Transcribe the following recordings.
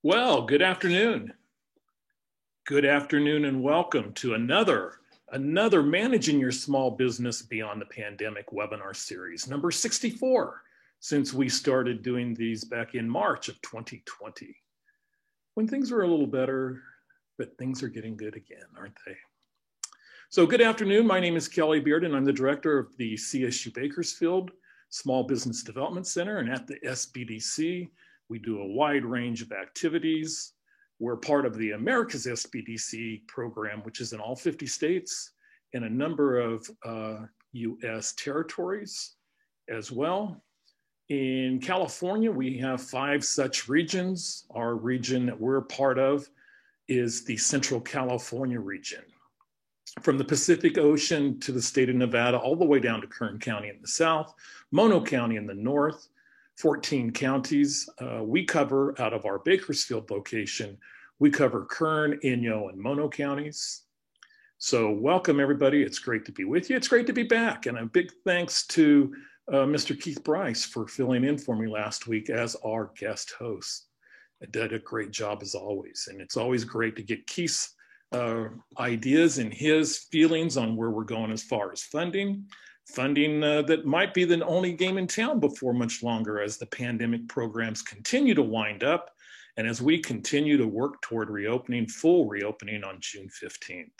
Well, good afternoon. Good afternoon and welcome to another Managing Your Small Business Beyond the Pandemic webinar series, number 64, since we started doing these back in March of 2020, when things were a little better, but things are getting good again, aren't they? So good afternoon. My name is Kelly Beard, and I'm the director of the CSU Bakersfield Small Business Development Center. And at the SBDC, we do a wide range of activities. We're part of the America's SBDC program, which is in all 50 states and a number of US territories as well. In California, we have 5 such regions. Our region that we're part of is the Central California region. From the Pacific Ocean to the state of Nevada, all the way down to Kern County in the south, Mono County in the north, 14 counties. We cover, out of our Bakersfield location, we cover Kern, Inyo, and Mono counties. So welcome everybody. It's great to be with you. It's great to be back. And a big thanks to Mr. Keith Bryce for filling in for me last week as our guest host. I did a great job as always. And it's always great to get Keith's ideas and his feelings on where we're going as far as funding that might be the only game in town before much longer as the pandemic programs continue to wind up and as we continue to work toward full reopening on June 15th.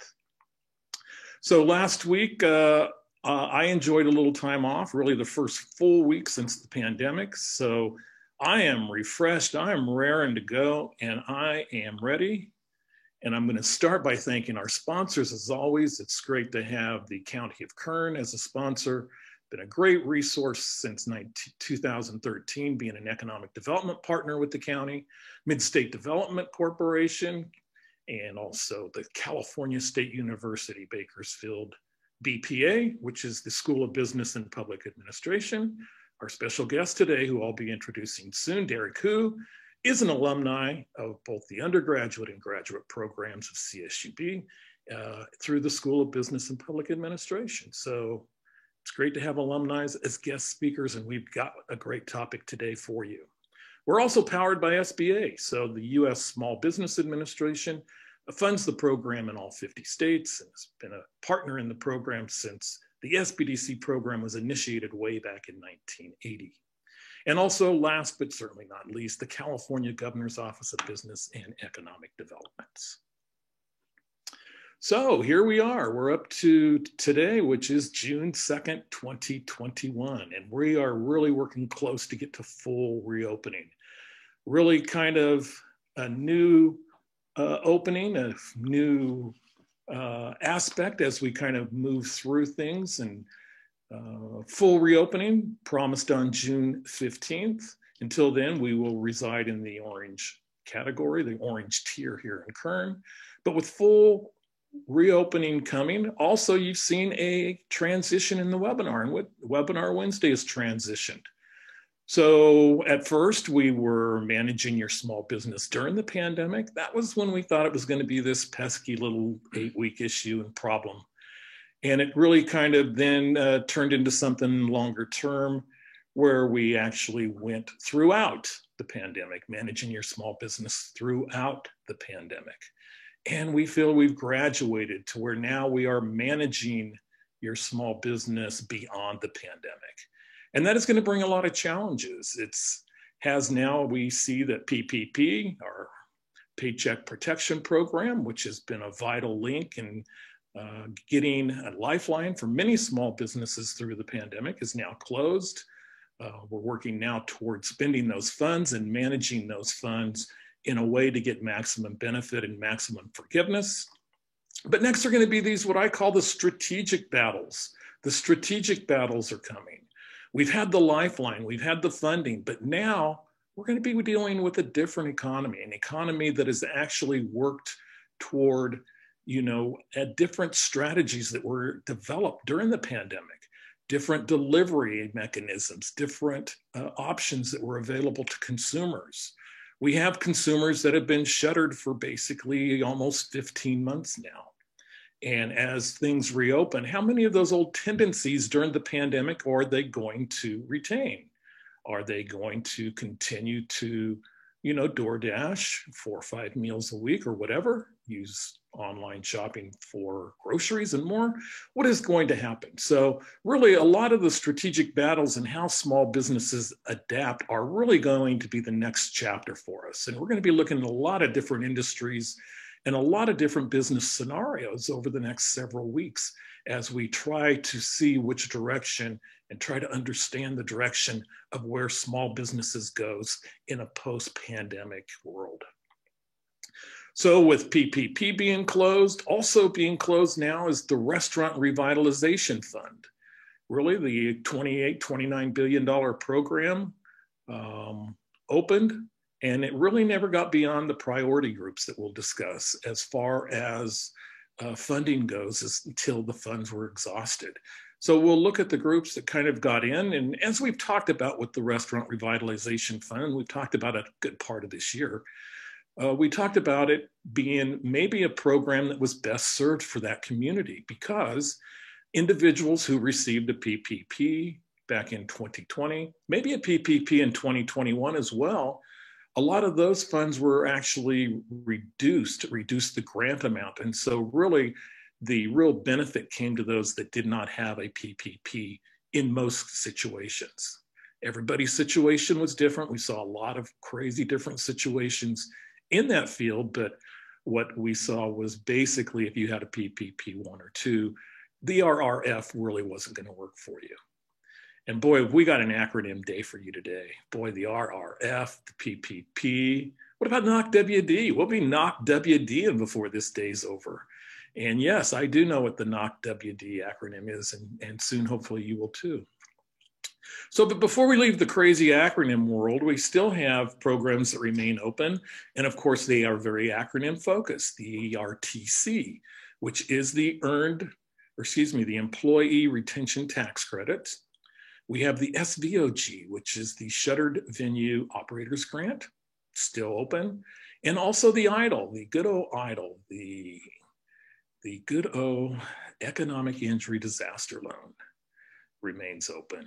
So last week, I enjoyed a little time off, really the first full week since the pandemic. So I am refreshed, I am raring to go, and I am ready. And I'm going to start by thanking our sponsors. As always, it's great to have the County of Kern as a sponsor. Been a great resource since 2013, being an economic development partner with the county, Mid-State Development Corporation, and also the California State University Bakersfield BPA, which is the School of Business and Public Administration. Our special guest today, who I'll be introducing soon, Derek Hu, is an alumni of both the undergraduate and graduate programs of CSUB through the School of Business and Public Administration. So it's great to have alumni as guest speakers, and we've got a great topic today for you. We're also powered by SBA. So the US Small Business Administration funds the program in all 50 states and has been a partner in the program since the SBDC program was initiated way back in 1980. And also, last but certainly not least, the California Governor's Office of Business and Economic Developments. So here we are. We're up to today, which is June 2nd, 2021. And we are really working close to get to full reopening. Really kind of a new opening, a new aspect as we kind of move through things, and full reopening promised on June 15th. Until then, we will reside in the orange category, the orange tier here in Kern. But with full reopening coming, also you've seen a transition in the webinar, and what Webinar Wednesday is transitioned. So at first we were managing your small business during the pandemic. That was when we thought it was going to be this pesky little 8-week issue and problem. And it really kind of then turned into something longer term where we actually went throughout the pandemic, managing your small business throughout the pandemic. And we feel we've graduated to where now we are managing your small business beyond the pandemic. And that is going to bring a lot of challenges. We see that PPP, our Paycheck Protection Program, which has been a vital link in getting a lifeline for many small businesses through the pandemic, is now closed. We're working now towards spending those funds and managing those funds in a way to get maximum benefit and maximum forgiveness. But next are going to be these, what I call the strategic battles. The strategic battles are coming. We've had the lifeline, we've had the funding, but now we're going to be dealing with a different economy, an economy that has actually worked toward different strategies that were developed during the pandemic, different delivery mechanisms, different options that were available to consumers. We have consumers that have been shuttered for basically almost 15 months now. And as things reopen, how many of those old tendencies during the pandemic are they going to retain? Are they going to continue to DoorDash 4 or 5 meals a week or whatever, use online shopping for groceries and more, what is going to happen? So really a lot of the strategic battles and how small businesses adapt are really going to be the next chapter for us. And we're going to be looking at a lot of different industries and a lot of different business scenarios over the next several weeks as we try to see which direction and try to understand the direction of where small businesses goes in a post-pandemic world. So with PPP being closed, also being closed now is the Restaurant Revitalization Fund. Really the $28, $29 billion program opened, and it really never got beyond the priority groups that we'll discuss as far as funding goes until the funds were exhausted. So we'll look at the groups that kind of got in. And as we've talked about with the Restaurant Revitalization Fund, we've talked about it a good part of this year. We talked about it being maybe a program that was best served for that community because individuals who received a PPP back in 2020, maybe a PPP in 2021 as well, a lot of those funds were actually reduced the grant amount. And so really, the real benefit came to those that did not have a PPP in most situations. Everybody's situation was different. We saw a lot of crazy different situations in that field, but what we saw was basically if you had a PPP 1 or 2, the RRF really wasn't going to work for you. And boy, we got an acronym day for you today. Boy, the RRF, the PPP. What about NOCWD? We'll be NOCWD before this day's over. And yes, I do know what the NOCWD acronym is, and soon hopefully you will too. So, but before we leave the crazy acronym world, we still have programs that remain open. And of course, they are very acronym focused. The ERTC, which is the Employee Retention Tax Credit. We have the SVOG, which is the Shuttered Venue Operators Grant, still open. And also the EIDL, the good old EIDL, the good old Economic Injury Disaster Loan remains open.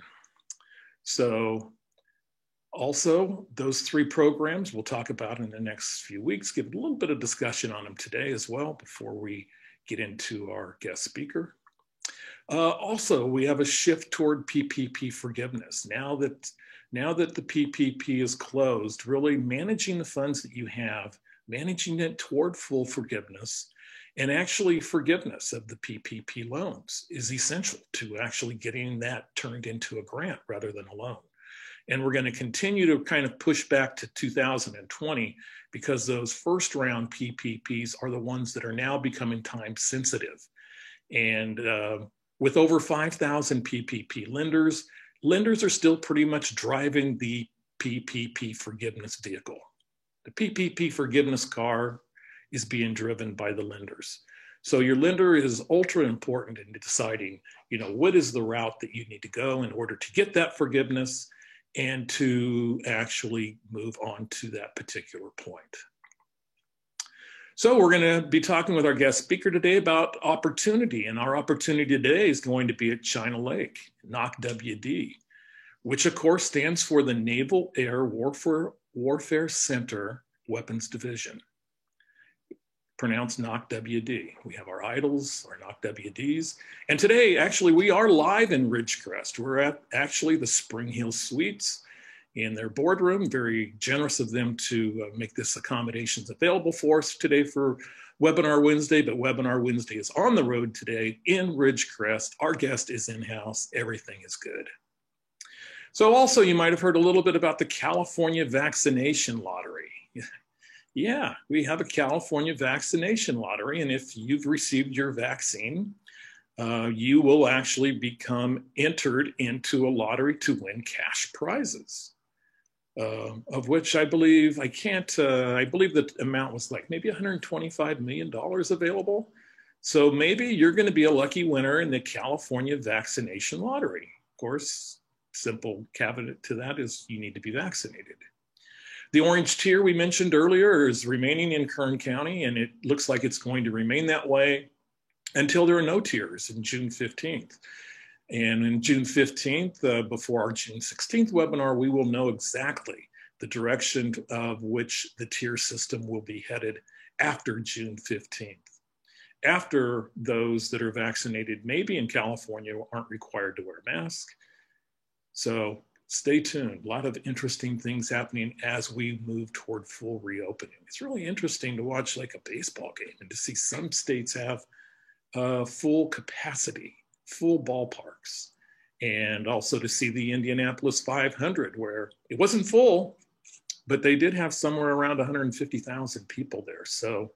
So also those 3 programs we'll talk about in the next few weeks, give a little bit of discussion on them today as well before we get into our guest speaker. Also, we have a shift toward PPP forgiveness. Now that the PPP is closed, really managing the funds that you have, managing it toward full forgiveness, and actually forgiveness of the PPP loans is essential to actually getting that turned into a grant rather than a loan. And we're going to continue to kind of push back to 2020 because those first round PPPs are the ones that are now becoming time sensitive. And with over 5,000 PPP lenders are still pretty much driving the PPP forgiveness vehicle. The PPP forgiveness car is being driven by the lenders. So your lender is ultra important in deciding, what is the route that you need to go in order to get that forgiveness and to actually move on to that particular point. So we're going to be talking with our guest speaker today about opportunity, and our opportunity today is going to be at China Lake, NOCWD, which of course stands for the Naval Air Warfare Center Weapons Division, pronounced NOCWD. We have our EIDLs, our NOCWDs, and today actually we are live in Ridgecrest. We're at actually the Spring Hill Suites in their boardroom. Very generous of them to make this accommodations available for us today for Webinar Wednesday, but Webinar Wednesday is on the road today in Ridgecrest. Our guest is in-house. Everything is good. So also you might have heard a little bit about the California Vaccination Lottery. Yeah, we have a California Vaccination Lottery, and if you've received your vaccine, you will actually become entered into a lottery to win cash prizes. Of which I believe the amount was like maybe $125 million available. So maybe you're going to be a lucky winner in the California Vaccination Lottery. Of course, simple caveat to that is you need to be vaccinated. The orange tier we mentioned earlier is remaining in Kern County, and it looks like it's going to remain that way until there are no tiers in June 15th. And in June 15th, before our June 16th webinar, we will know exactly the direction of which the tier system will be headed after June 15th. After those that are vaccinated, maybe in California, aren't required to wear a mask. So stay tuned. A lot of interesting things happening as we move toward full reopening. It's really interesting to watch like a baseball game and to see some states have full capacity, full ballparks, and also to see the Indianapolis 500 where it wasn't full, but they did have somewhere around 150,000 people there. So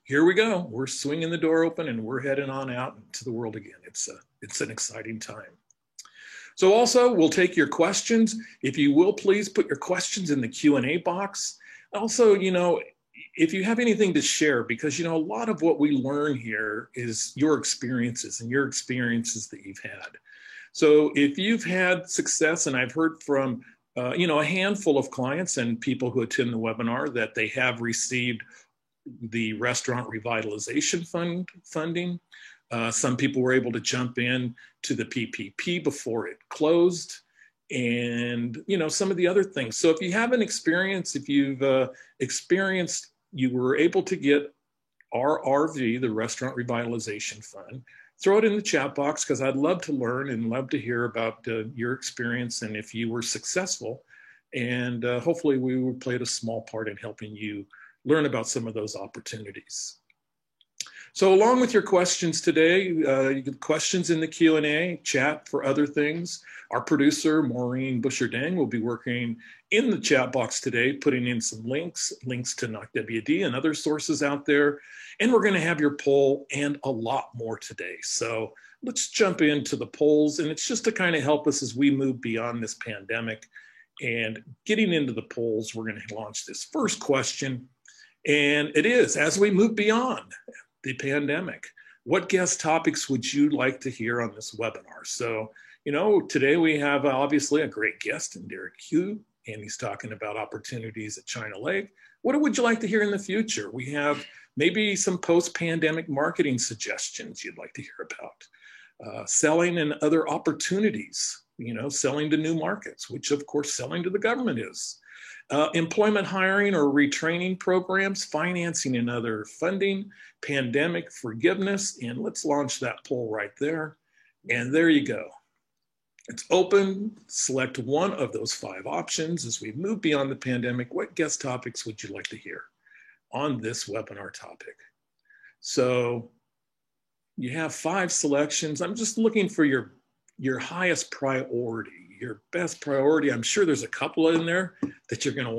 here we go. We're swinging the door open and we're heading on out into the world again. It's an exciting time. So also, we'll take your questions. If you will, please put your questions in the Q&A box. Also, if you have anything to share, because, a lot of what we learn here is your experiences and your experiences that you've had. So if you've had success, and I've heard from, a handful of clients and people who attend the webinar that they have received the restaurant revitalization funding. Some people were able to jump in to the PPP before it closed, and some of the other things. So if you have an experience, if you've experienced, you were able to get our RV, the Restaurant Revitalization Fund, throw it in the chat box, because I'd love to learn and love to hear about your experience and if you were successful. And hopefully we played a small part in helping you learn about some of those opportunities. So along with your questions today, you get questions in the Q&A, chat for other things. Our producer, Maureen Busher-Dang, will be working in the chat box today, putting in some links to NOCWD and other sources out there. And we're gonna have your poll and a lot more today. So let's jump into the polls. And it's just to kind of help us as we move beyond this pandemic. And getting into the polls, we're gonna launch this first question. And it is, as we move beyond the pandemic, what guest topics would you like to hear on this webinar? So, today we have obviously a great guest in Derek Hu, and he's talking about opportunities at China Lake. What would you like to hear in the future? We have maybe some post-pandemic marketing suggestions you'd like to hear about. Selling and other opportunities, selling to new markets, which of course selling to the government is. Employment hiring or retraining programs, financing and other funding, pandemic forgiveness, and let's launch that poll right there. And there you go. It's open. Select one of those 5 options as we move beyond the pandemic. What guest topics would you like to hear on this webinar topic? So you have 5 selections. I'm just looking for your highest priority. Your best priority. I'm sure there's a couple in there that you're going to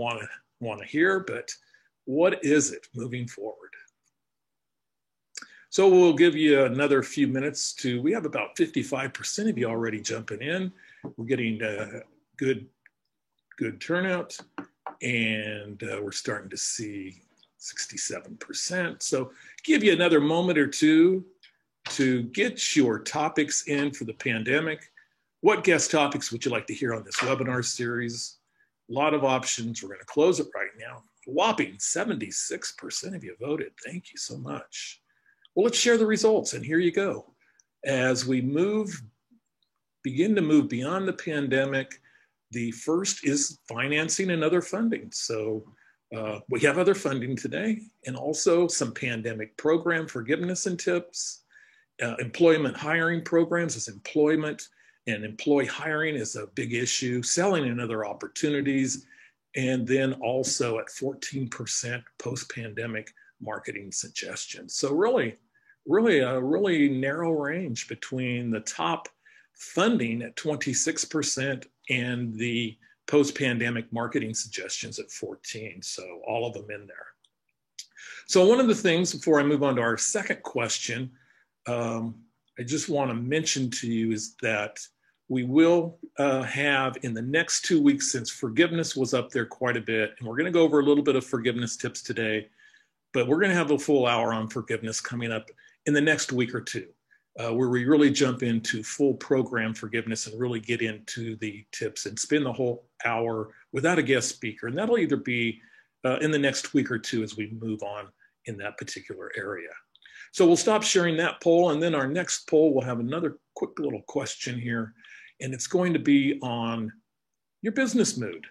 want to hear, but what is it moving forward? So we'll give you another few minutes we have about 55% of you already jumping in. We're getting good turnout, and we're starting to see 67%. So give you another moment or two to get your topics in for the pandemic. What guest topics would you like to hear on this webinar series? A lot of options. We're going to close it right now. A whopping 76% of you voted. Thank you so much. Well, let's share the results, and here you go. As we begin to move beyond the pandemic, the first is financing and other funding. So we have other funding today, and also some pandemic program forgiveness and tips. Employment hiring programs as employment and employee hiring is a big issue, selling and other opportunities, and then also at 14% post-pandemic marketing suggestions. So really a really narrow range between the top funding at 26% and the post-pandemic marketing suggestions at 14. So all of them in there. So one of the things before I move on to our second question, I just want to mention to you is that we will have in the next 2 weeks, since forgiveness was up there quite a bit, and we're going to go over a little bit of forgiveness tips today, but we're going to have a full hour on forgiveness coming up in the next week or two, where we really jump into full program forgiveness and really get into the tips and spend the whole hour without a guest speaker. And that'll either be in the next week or two as we move on in that particular area. So we'll stop sharing that poll, and then our next poll will have another quick little question here, and it's going to be on your business mood.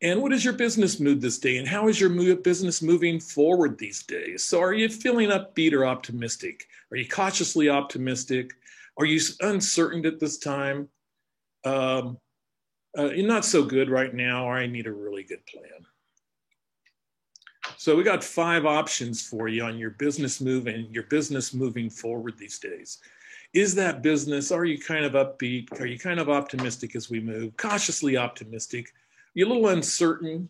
And what is your business mood this day? And how is your business moving forward these days? So are you feeling upbeat or optimistic? Are you cautiously optimistic? Are you uncertain at this time? You're not so good right now, or I need a really good plan. So we got 5 options for you on your business move and your business moving forward these days. Is that business, are you kind of upbeat? Are you kind of optimistic as we move? Cautiously optimistic? You're a little uncertain,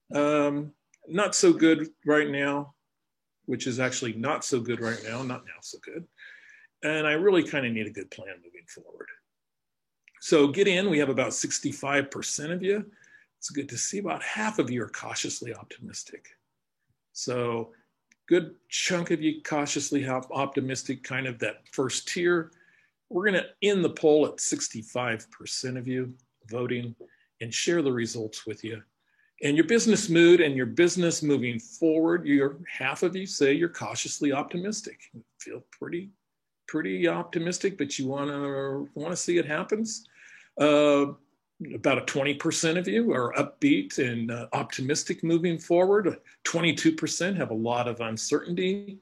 not so good right now, which is actually not so good right now, not now so good. And I really kind of need a good plan moving forward. So get in, we have about 65% of you. It's good to see about half of you are cautiously optimistic. So good chunk of you cautiously optimistic, kind of that first tier. We're gonna end the poll at 65% of you voting and share the results with you. And your business mood and your business moving forward, half of you say you're cautiously optimistic. You feel pretty optimistic, but you wanna see it happens. About 20% of you are upbeat and optimistic moving forward. 22% have a lot of uncertainty.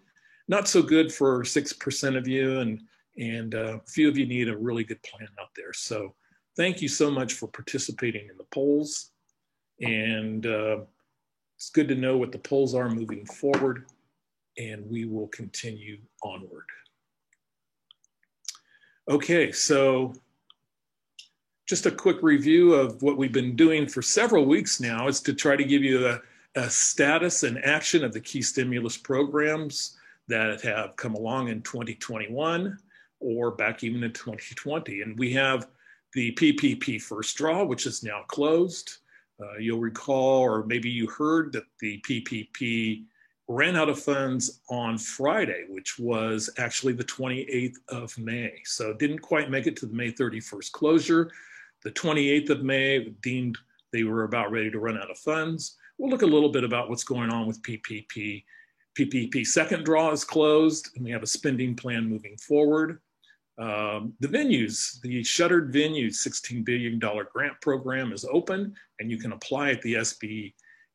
Not so good for 6% of you, and a few of you need a really good plan out there. So thank you so much for participating in the polls. And it's good to know what the polls are moving forward, and we will continue onward. Okay, so just a quick review of what we've been doing for several weeks now is to try to give you a status and action of the key stimulus programs that have come along in 2021 or back even in 2020. And we have the PPP first draw, which is now closed. You'll recall, or maybe you heard, that the PPP ran out of funds on Friday, which was actually the 28th of May. So didn't quite make it to the May 31st closure. The 28th of May deemed they were about ready to run out of funds. We'll look a little bit about what's going on with PPP. PPP second draw is closed, and we have a spending plan moving forward. The venues, the shuttered venues, $16 billion grant program is open, and you can apply at the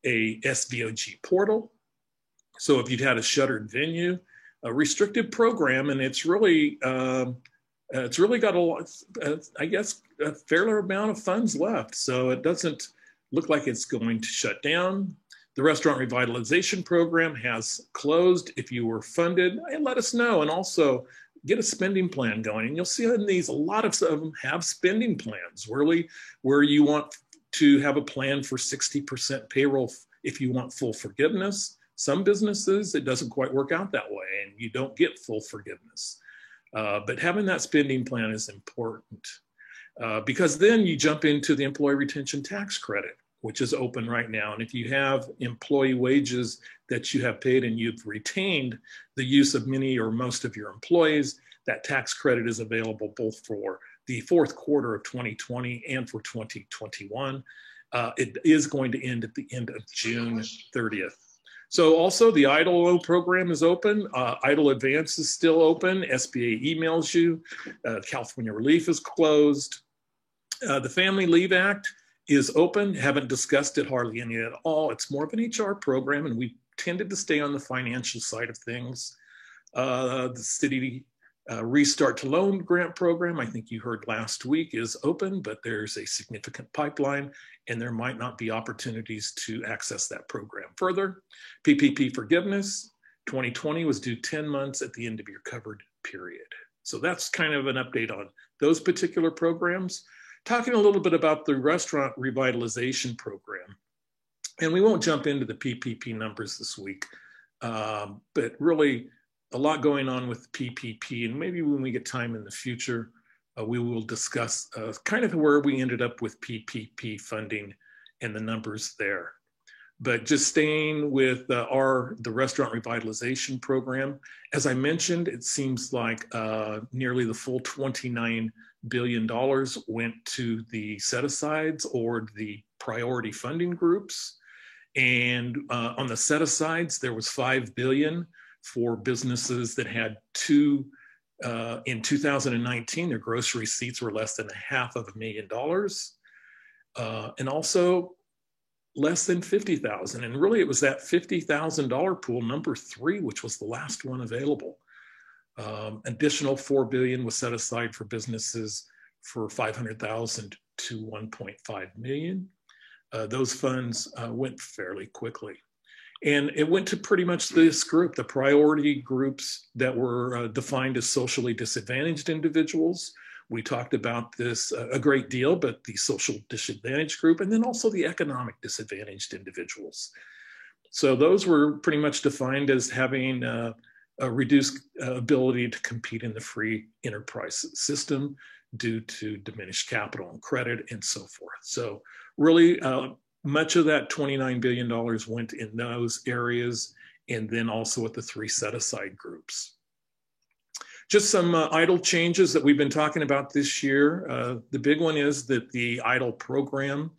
SVOG portal. So if you've had a shuttered venue, a restricted program, and it's really got a lot, I guess, a fair amount of funds left. So it doesn't look like it's going to shut down. The restaurant revitalization program has closed. If you were funded, let us know, and also get a spending plan going. And you'll see in these, a lot of them have spending plans, really, where you want to have a plan for 60% payroll if you want full forgiveness. Some businesses, it doesn't quite work out that way, and you don't get full forgiveness. But having that spending plan is important because then you jump into the employee retention tax credit, which is open right now. And if you have employee wages that you have paid and you've retained the use of many or most of your employees, that tax credit is available both for the fourth quarter of 2020 and for 2021. It is going to end at the end of June 30th. So also the EIDL loan program is open. EIDL Advance is still open. SBA emails you. California Relief is closed. The Family Leave Act is open. Haven't discussed it hardly any at all. It's more of an HR program, and we tended to stay on the financial side of things. The City Restart to Loan Grant Program, I think you heard last week, is open, but there's a significant pipeline, and there might not be opportunities to access that program further. PPP forgiveness, 2020 was due 10 months at the end of your covered period. So that's kind of an update on those particular programs. Talking a little bit about the restaurant revitalization program. And we won't jump into the PPP numbers this week, but really a lot going on with PPP. And maybe when we get time in the future, we will discuss kind of where we ended up with PPP funding and the numbers there. But just staying with the restaurant revitalization program, as I mentioned, it seems like nearly the full $29 billion went to the set-asides or the priority funding groups. And on the set-asides, there was $5 billion for businesses that had in 2019, their gross receipts were less than $500,000. And also less than 50,000. And really it was that $50,000 pool, number 3, which was the last one available. Additional $4 billion was set aside for businesses for 500,000 to 1.5 million. Those funds went fairly quickly. And it went to pretty much this group, the priority groups that were defined as socially disadvantaged individuals. We talked about this a great deal, but the social disadvantaged group, and then also the economic disadvantaged individuals. So those were pretty much defined as having a reduced ability to compete in the free enterprise system due to diminished capital and credit and so forth. So really, much of that $29 billion went in those areas, and then also with the 3 set-aside groups. Just some EIDL changes that we've been talking about this year. The big one is that the EIDL program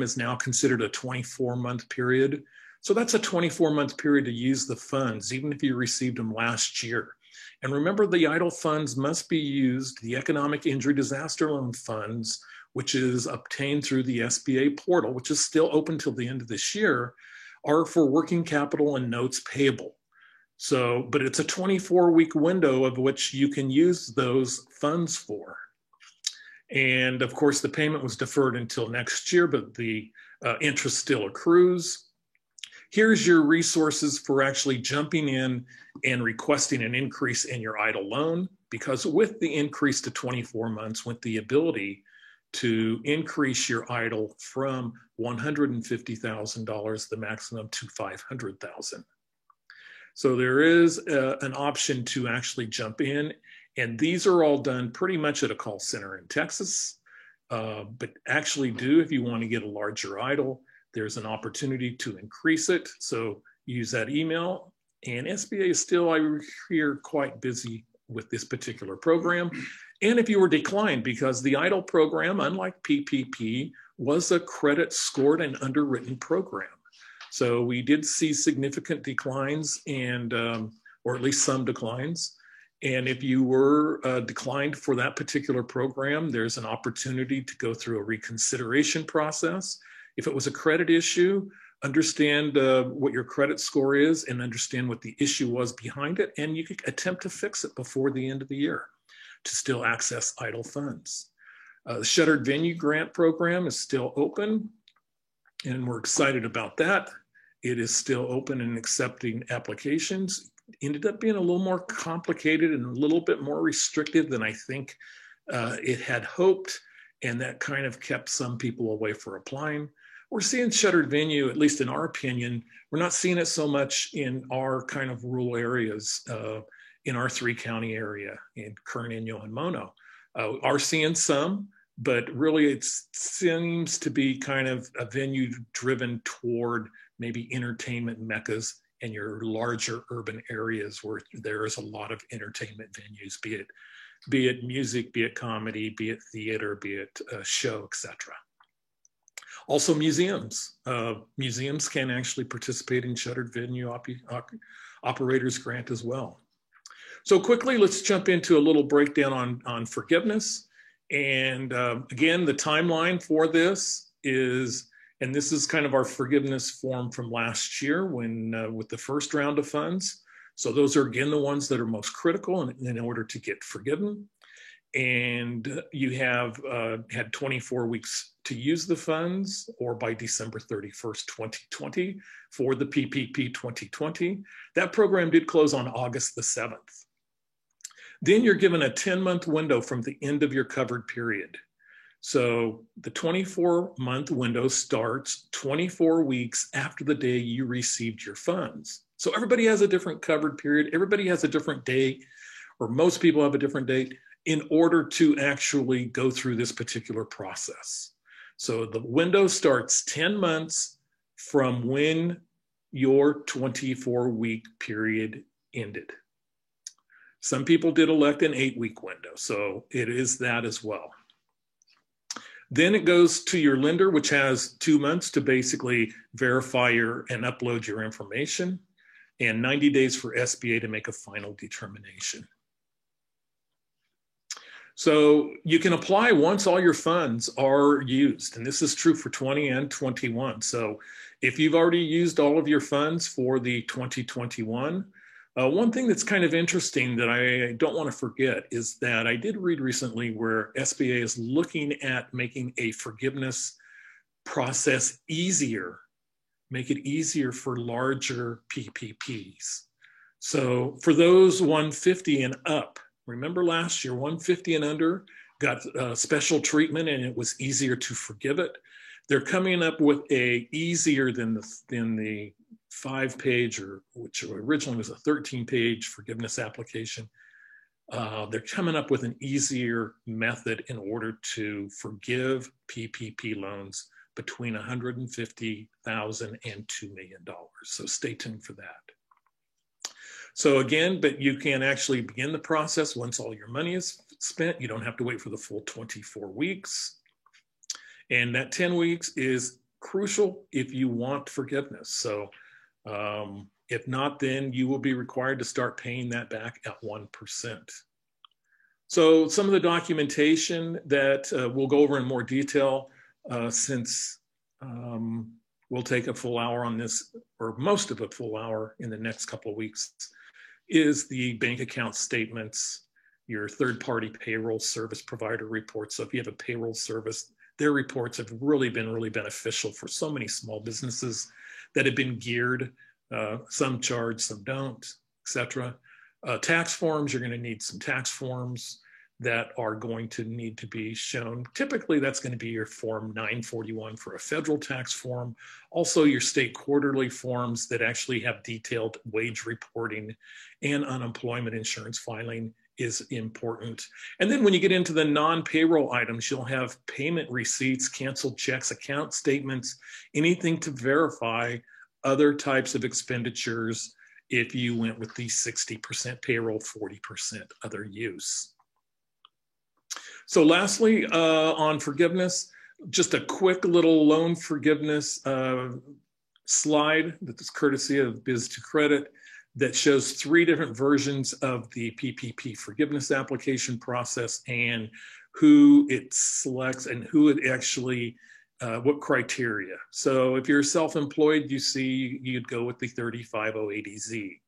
is now considered a 24-month period. So that's a 24-month period to use the funds, even if you received them last year. And remember, the EIDL funds must be used, the Economic Injury Disaster Loan Funds, which is obtained through the SBA portal, which is still open till the end of this year, are for working capital and notes payable. So, but it's a 24-week window of which you can use those funds for. And of course, the payment was deferred until next year, but the interest still accrues. Here's your resources for actually jumping in and requesting an increase in your EIDL loan, because with the increase to 24 months, with the ability to increase your EIDL from $150,000, the maximum, to $500,000. So there is an option to actually jump in, and these are all done pretty much at a call center in Texas, but actually if you want to get a larger EIDL, there's an opportunity to increase it. So use that email, and SBA is still, I hear, quite busy with this particular program. And if you were declined, because the EIDL program, unlike PPP, was a credit scored and underwritten program. So we did see significant declines, and or at least some declines. And if you were declined for that particular program, there's an opportunity to go through a reconsideration process. If it was a credit issue, understand what your credit score is and understand what the issue was behind it, and you could attempt to fix it before the end of the year to still access EIDL funds. The Shuttered Venue Grant Program is still open, and we're excited about that. It is still open and accepting applications. Ended up being a little more complicated and a little bit more restrictive than I think it had hoped, and that kind of kept some people away from applying. We're seeing shuttered venue, at least in our opinion. We're not seeing it so much in our kind of rural areas, in our 3-county area, in Kern, Inyo, and Mono. Are seeing some, but really it seems to be kind of a venue driven toward maybe entertainment meccas in your larger urban areas where there is a lot of entertainment venues, be it music, be it comedy, be it theater, be it a show, etc. Also museums. Museums can actually participate in Shuttered Venue Operators Grant as well. So quickly, let's jump into a little breakdown on forgiveness. And again, the timeline for this is, and this is kind of our forgiveness form from last year when with the first round of funds. So those are, again, the ones that are most critical in order to get forgiven. And you have had 24 weeks to use the funds, or by December 31st, 2020 for the PPP 2020. That program did close on August the 7th. Then you're given a 10-month window from the end of your covered period. So the 24-month window starts 24 weeks after the day you received your funds. So everybody has a different covered period. Everybody has a different date, or most people have a different date, in order to actually go through this particular process. So the window starts 10 months from when your 24-week period ended. Some people did elect an 8-week window, so it is that as well. Then it goes to your lender, which has 2 months to basically verify and upload your information, and 90 days for SBA to make a final determination. So you can apply once all your funds are used, and this is true for 20 and 21. So if you've already used all of your funds for the 2021, one thing that's kind of interesting that I don't want to forget is that I did read recently where SBA is looking at making a forgiveness process easier, make it easier for larger PPPs. So for those 150 and up, remember last year, 150 and under got special treatment and it was easier to forgive it. They're coming up with a easier than the 5-page, or which originally was a 13-page forgiveness application. They're coming up with an easier method in order to forgive PPP loans between $150,000 and $2 million. So stay tuned for that. So again, but you can actually begin the process once all your money is spent. You don't have to wait for the full 24 weeks. And that 10 weeks is crucial if you want forgiveness. So if not, then you will be required to start paying that back at 1%. So some of the documentation that we'll go over in more detail, since we'll take a full hour on this, or most of a full hour in the next couple of weeks, is the bank account statements, your third-party payroll service provider reports. So if you have a payroll service, their reports have really been beneficial for so many small businesses that have been geared. Some charge, some don't, etc. Tax forms, you're going to need some tax forms that are going to need to be shown. Typically, that's going to be your Form 941 for a federal tax form. Also, your state quarterly forms that actually have detailed wage reporting and unemployment insurance filing is important. And then when you get into the non-payroll items, you'll have payment receipts, canceled checks, account statements, anything to verify other types of expenditures if you went with the 60% payroll, 40% other use. So lastly, on forgiveness, just a quick little loan forgiveness slide that's courtesy of Biz2Credit that shows 3 different versions of the PPP forgiveness application process and who it selects and who it actually, what criteria. So if you're self-employed, you see you'd go with the 3508EZ.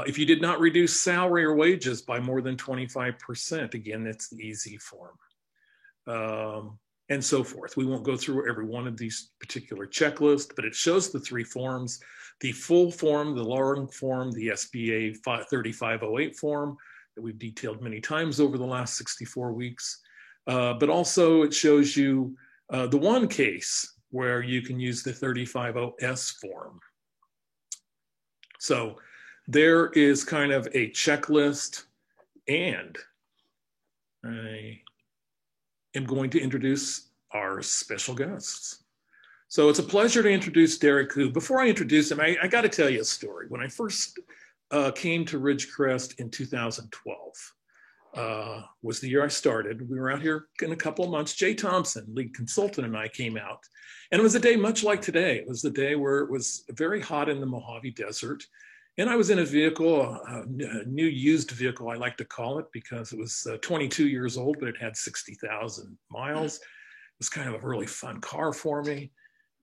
If you did not reduce salary or wages by more than 25%, again, that's the easy form, and so forth. We won't go through every one of these particular checklists, but it shows the 3 forms: the full form, the long form, the SBA 3508 form that we've detailed many times over the last 64 weeks. But also it shows you the one case where you can use the 350S form. So there is kind of a checklist, and I am going to introduce our special guests. So it's a pleasure to introduce Derek, who, before I introduce him, I got to tell you a story. When I first came to Ridgecrest in 2012, was the year I started. We were out here in a couple of months. Jay Thompson, lead consultant, and I came out. And it was a day much like today. It was the day where it was very hot in the Mojave Desert. And I was in a vehicle, a new used vehicle, I like to call it, because it was 22 years old, but it had 60,000 miles. It was kind of a really fun car for me.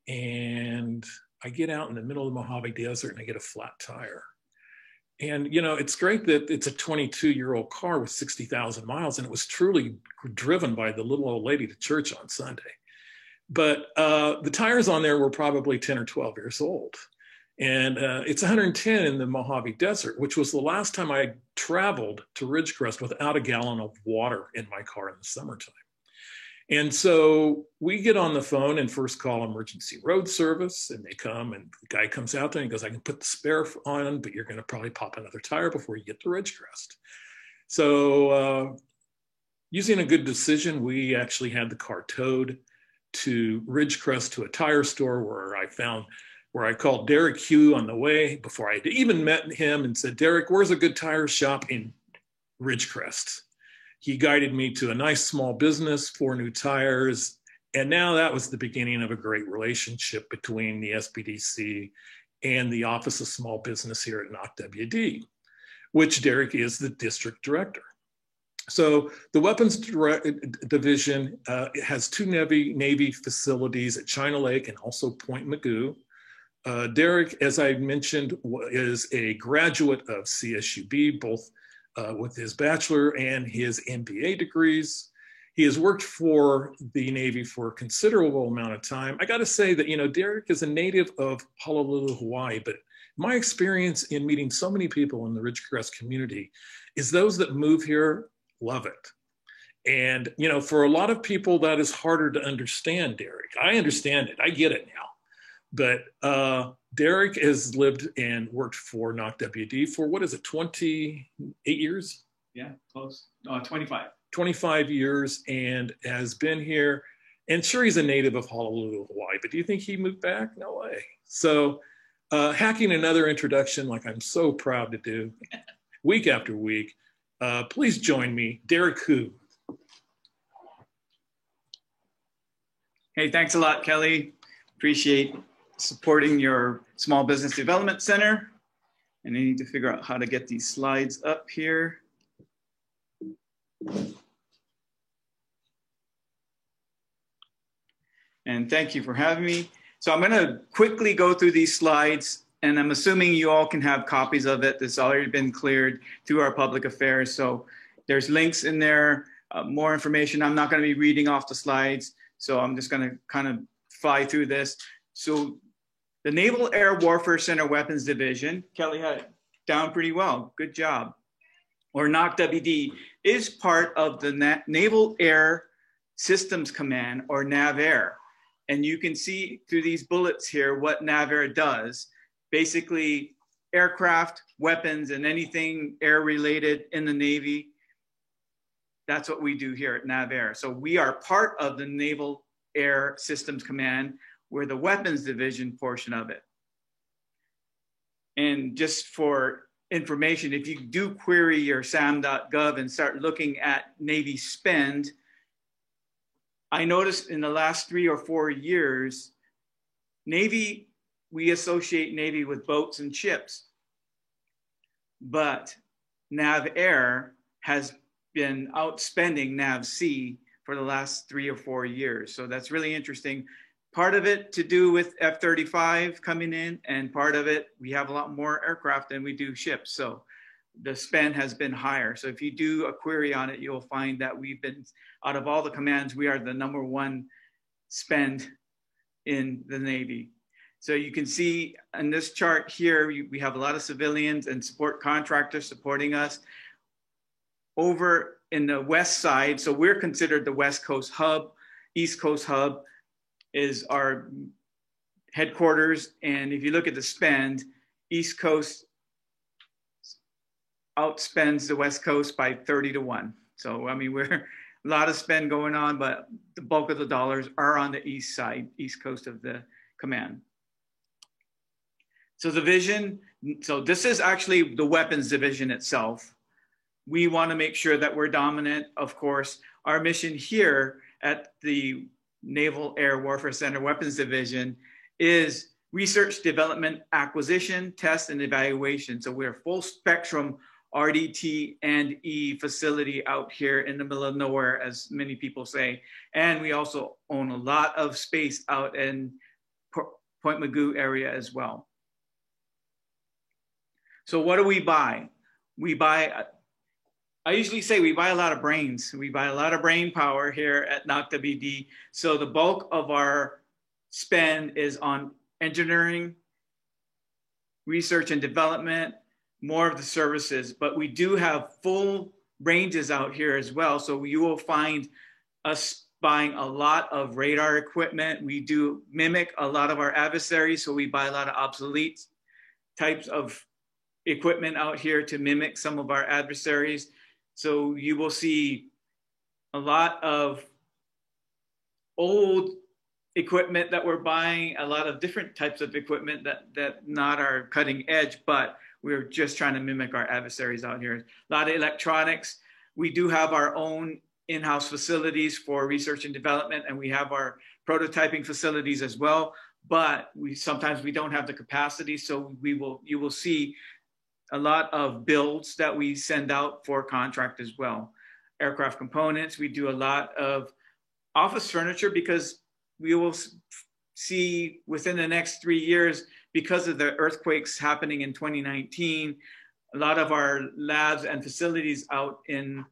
And I get out in the middle of the Mojave Desert and I get a flat tire. And, you know, it's great that it's a 22-year-old car with 60,000 miles, and it was truly driven by the little old lady to church on Sunday. But the tires on there were probably 10 or 12 years old. And it's 110 in the Mojave Desert, which was the last time I traveled to Ridgecrest without a gallon of water in my car in the summertime. And so we get on the phone and first call emergency road service, and they come, and the guy comes out there and he goes, I can put the spare on, but you're going to probably pop another tire before you get to Ridgecrest. So using a good decision, we actually had the car towed to Ridgecrest to a tire store where I called Derek Hugh on the way before I had even met him and said, Derek, where's a good tire shop in Ridgecrest? He guided me to a nice small business, 4 new tires. And now that was the beginning of a great relationship between the SBDC and the Office of Small Business here at NOC WD, which Derek is the district director. So the weapons division has two Navy facilities at China Lake and also Point Mugu. Derek, as I mentioned, is a graduate of CSUB, both with his bachelor and his MBA degrees. He has worked for the Navy for a considerable amount of time. I got to say that, Derek is a native of Honolulu, Hawaii, but my experience in meeting so many people in the Ridgecrest community is those that move here love it. And, for a lot of people, that is harder to understand, Derek. I understand it. I get it now. But Derek has lived and worked for NOC-WD for, 28 years? Yeah, close. 25. 25 years, and has been here. And sure, he's a native of Honolulu, Hawaii, but do you think he moved back? No way. So hacking another introduction like I'm so proud to do week after week. Please join me, Derek Hu. Hey, thanks a lot, Kelly. Appreciate supporting your Small Business Development Center. And I need to figure out how to get these slides up here. And thank you for having me. So I'm gonna quickly go through these slides, and I'm assuming you all can have copies of it. This has already been cleared through our public affairs. So there's links in there, more information. I'm not gonna be reading off the slides, so I'm just gonna kind of fly through this. So the Naval Air Warfare Center Weapons Division, Kelly had it down pretty well, good job, or NOC-WD, is part of the Naval Air Systems Command, or NAVAIR. And you can see through these bullets here what NAVAIR does. Basically, aircraft, weapons, and anything air-related in the Navy, that's what we do here at NAVAIR. So we are part of the Naval Air Systems Command. We're the weapons division portion of it. And just for information, if you do query your sam.gov and start looking at Navy spend, I noticed in the last 3 or 4 years, Navy, we associate Navy with boats and ships. But NAVAIR has been outspending NAVSEA for the last 3 or 4 years. So that's really interesting. Part of it to do with F-35 coming in, and part of it, we have a lot more aircraft than we do ships. So the spend has been higher. So if you do a query on it, you'll find that we've been, out of all the commands, we are the #1 spend in the Navy. So you can see in this chart here, we have a lot of civilians and support contractors supporting us. Over in the west side, so we're considered the West Coast hub. East Coast hub is our headquarters. And if you look at the spend, East Coast outspends the West Coast by 30-1. So, I mean, we're a lot of spend going on, but the bulk of the dollars are on the east side, East Coast of the command. So the vision, so this is actually the weapons division itself. We want to make sure that we're dominant, of course. Our mission here at the Naval Air Warfare Center Weapons Division is research, development, acquisition, test, and evaluation. So we're full spectrum RDT and E facility out here in the middle of nowhere, as many people say. And we also own a lot of space out in Point Mugu area as well. So what do we buy? We buy, I usually say we buy a lot of brains. We buy a lot of brain power here at NOC-WD. So the bulk of our spend is on engineering, research and development, more of the services, but we do have full ranges out here as well. So you will find us buying a lot of radar equipment. We do mimic a lot of our adversaries. So we buy a lot of obsolete types of equipment out here to mimic some of our adversaries. So you will see a lot of old equipment that we're buying, a lot of different types of equipment that not are cutting edge, but we're just trying to mimic our adversaries out here. A lot of electronics. We do have our own in-house facilities for research and development, and we have our prototyping facilities as well, but sometimes we don't have the capacity, so you will see a lot of builds that we send out for contract as well. aircraft components. We do a lot of office furniture because we will see within the next 3 years, because of the earthquakes happening in 2019, a lot of our labs and facilities out in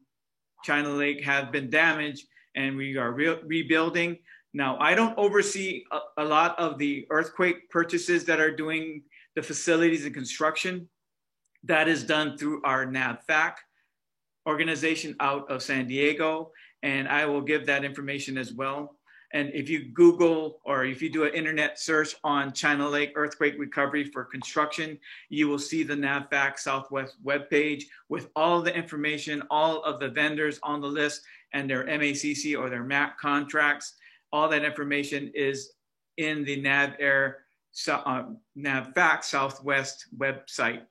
China Lake have been damaged, and we are rebuilding. Now, I don't oversee a lot of the earthquake purchases that are doing the facilities and construction. That is done through our NAVFAC organization out of San Diego, and I will give that information as well. And if you Google or if you do an internet search on China Lake earthquake recovery for construction, you will see the NAVFAC Southwest webpage with all the information, all of the vendors on the list and their MACC or their MAC contracts. All that information is in the NAVFAC Southwest website.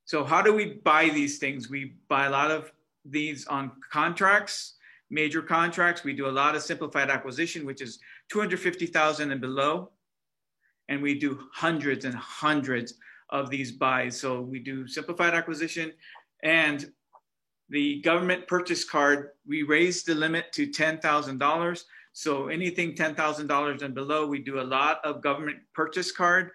So how do we buy these things? We buy a lot of these on contracts, major contracts. We do a lot of simplified acquisition, which is 250,000 and below. And we do hundreds and hundreds of these buys. So we do simplified acquisition, and the government purchase card, we raised the limit to $10,000. So anything $10,000 and below, we do a lot of government purchase card.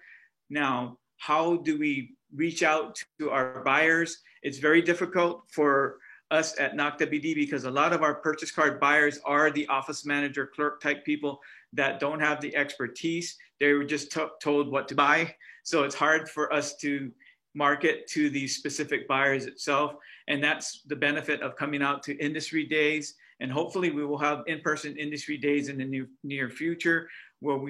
Now, how do we reach out to our buyers? It's very difficult for us at NocWD because a lot of our purchase card buyers are the office manager, clerk type people that don't have the expertise. They were just told what to buy. So it's hard for us to market to these specific buyers itself. And that's the benefit of coming out to industry days. And hopefully we will have in-person industry days in the near future where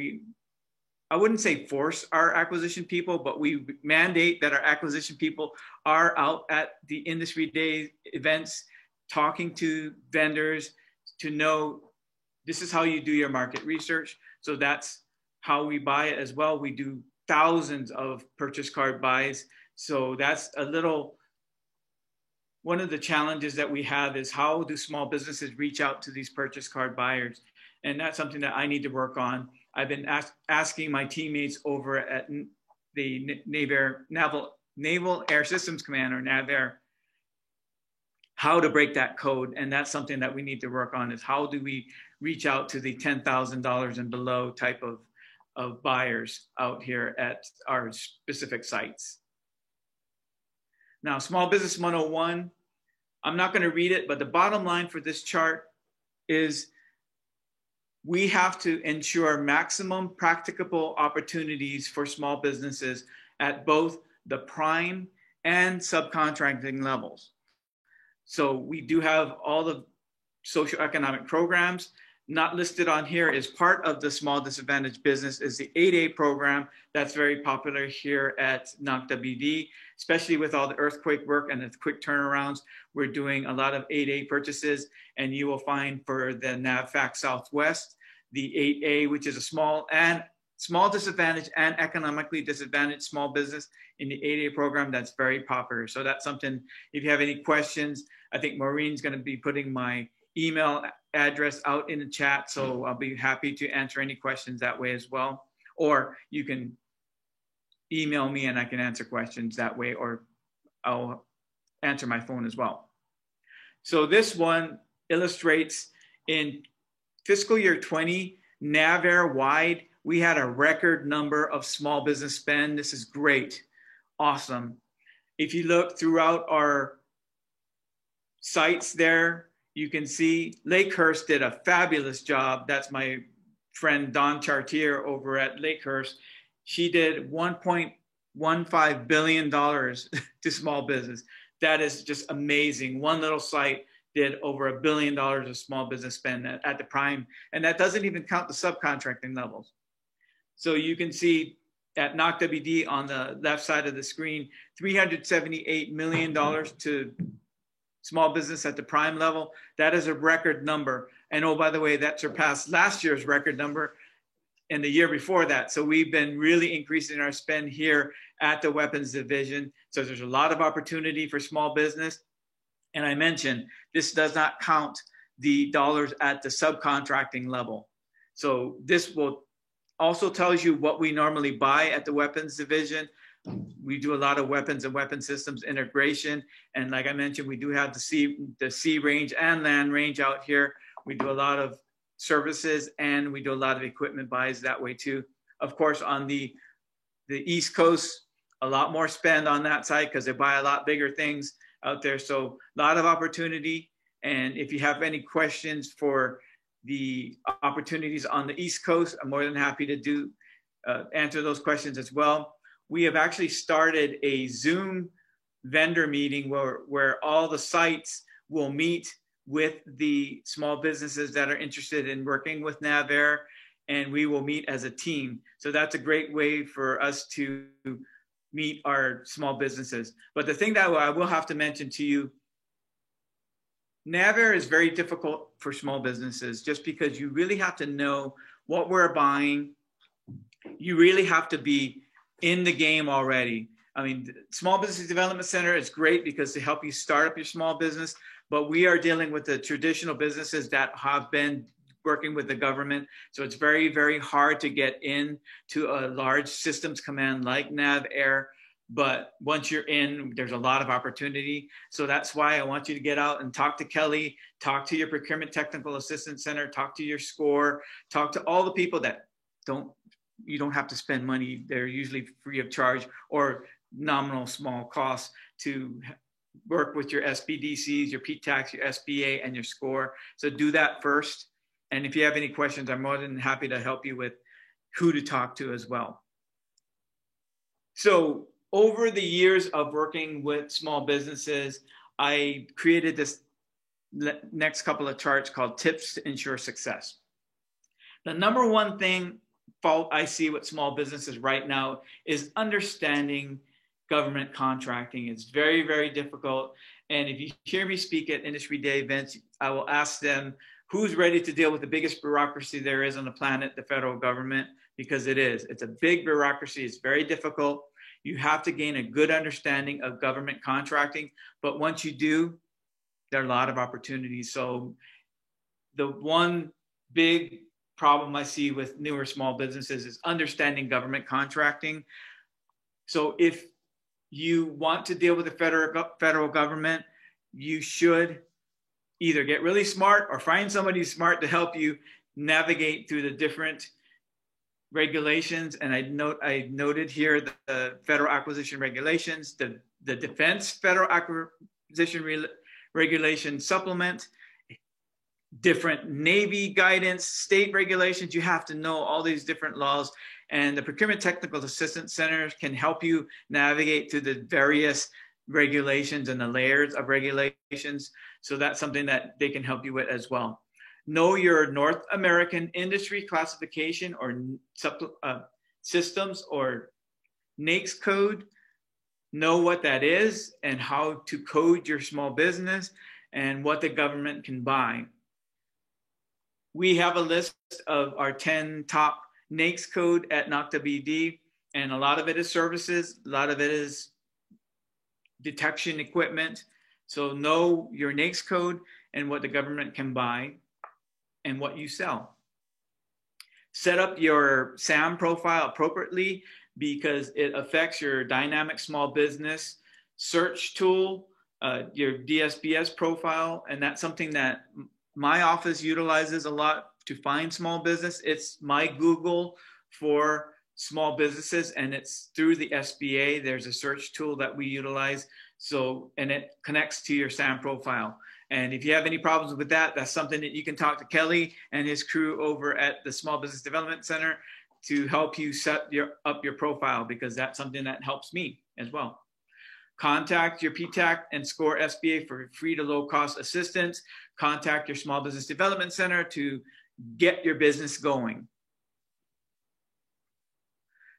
I wouldn't say force our acquisition people, but we mandate that our acquisition people are out at the industry day events, talking to vendors to know this is how you do your market research. So that's how we buy it as well. We do thousands of purchase card buys. So that's one of the challenges that we have is how do small businesses reach out to these purchase card buyers? And that's something that I need to work on. I've been asking my teammates over at the Naval Air Systems Command, or NAVAIR, how to break that code. And that's something that we need to work on, is how do we reach out to the $10,000 and below type of buyers out here at our specific sites. Now, Small Business 101, I'm not going to read it, but the bottom line for this chart is we have to ensure maximum practicable opportunities for small businesses at both the prime and subcontracting levels. So we do have all the socioeconomic programs. Not listed on here is part of the small disadvantaged business is the 8A program that's very popular here at NocWD, especially with all the earthquake work and the quick turnarounds. We're doing a lot of 8A purchases, and you will find for the NAVFAC Southwest, the 8A, which is a small disadvantaged and economically disadvantaged small business in the 8A program that's very popular. So that's something, if you have any questions, I think Maureen's gonna be putting my email address out in the chat. So I'll be happy to answer any questions that way as well. Or you can email me and I can answer questions that way, or I'll answer my phone as well. So this one illustrates in fiscal year 20, NAVAIR wide, we had a record number of small business spend. This is great, awesome. If you look throughout our sites there, you can see Lakehurst did a fabulous job. That's my friend Don Chartier over at Lakehurst. She did $1.15 billion to small business. That is just amazing. One little site did over $1 billion of small business spend at the prime. And that doesn't even count the subcontracting levels. So you can see at NocWD on the left side of the screen, $378 million to small business at the prime level. That is a record number. And oh, by the way, that surpassed last year's record number and the year before that. So we've been really increasing our spend here at the weapons division. So there's a lot of opportunity for small business. And I mentioned, this does not count the dollars at the subcontracting level. So this will also tells you what we normally buy at the weapons division, We do a lot of weapons and weapon systems integration. And like I mentioned, we do have the sea range and land range out here. We do a lot of services and we do a lot of equipment buys that way too. Of course, on the East Coast, a lot more spend on that side because they buy a lot bigger things out there. So a lot of opportunity. And if you have any questions for the opportunities on the East Coast, I'm more than happy to answer those questions as well. We have actually started a Zoom vendor meeting where all the sites will meet with the small businesses that are interested in working with NavAir, and we will meet as a team. So that's a great way for us to meet our small businesses. But the thing that I will have to mention to you, NavAir is very difficult for small businesses just because you really have to know what we're buying. You really have to be in the game already. I mean, Small Business Development Center is great because to help you start up your small business, but we are dealing with the traditional businesses that have been working with the government. So it's very, very hard to get in to a large systems command like NavAir. But once you're in, there's a lot of opportunity. So that's why I want you to get out and talk to Kelly, talk to your Procurement Technical Assistance Center, talk to your SCORE, talk to all the people that you don't have to spend money. They're usually free of charge or nominal small costs to work with your SBDCs, your PTACs, your SBA, and your SCORE. So do that first. And if you have any questions, I'm more than happy to help you with who to talk to as well. So over the years of working with small businesses, I created this next couple of charts called Tips to Ensure Success. The number one fault I see with small businesses right now is understanding government contracting. It's very, very difficult. And if you hear me speak at Industry Day events, I will ask them, who's ready to deal with the biggest bureaucracy there is on the planet, the federal government? Because it is. It's a big bureaucracy. It's very difficult. You have to gain a good understanding of government contracting. But once you do, there are a lot of opportunities. So the one big problem I see with newer small businesses is understanding government contracting. So if you want to deal with the federal government, you should either get really smart or find somebody smart to help you navigate through the different regulations. And I noted here the federal acquisition regulations, the defense federal acquisition regulation supplement, different Navy guidance, state regulations. You have to know all these different laws. And the Procurement Technical Assistance Center can help you navigate through the various regulations and the layers of regulations. So that's something that they can help you with as well. Know your North American Industry Classification or systems or NAICS code. Know what that is and how to code your small business and what the government can buy. We have a list of our 10 top NAICS code at NOCTA-BD, and a lot of it is services, a lot of it is detection equipment. So know your NAICS code and what the government can buy and what you sell. Set up your SAM profile appropriately because it affects your dynamic small business search tool, your DSBS profile, and that's something that my office utilizes a lot to find small business. It's my Google for small businesses, and it's through the SBA. There's a search tool that we utilize. So, and it connects to your SAM profile. And if you have any problems with that, that's something that you can talk to Kelly and his crew over at the Small Business Development Center to help you set up your profile, because that's something that helps me as well. Contact your PTAC and SCORE SBA for free to low cost assistance. Contact your Small Business Development Center to get your business going.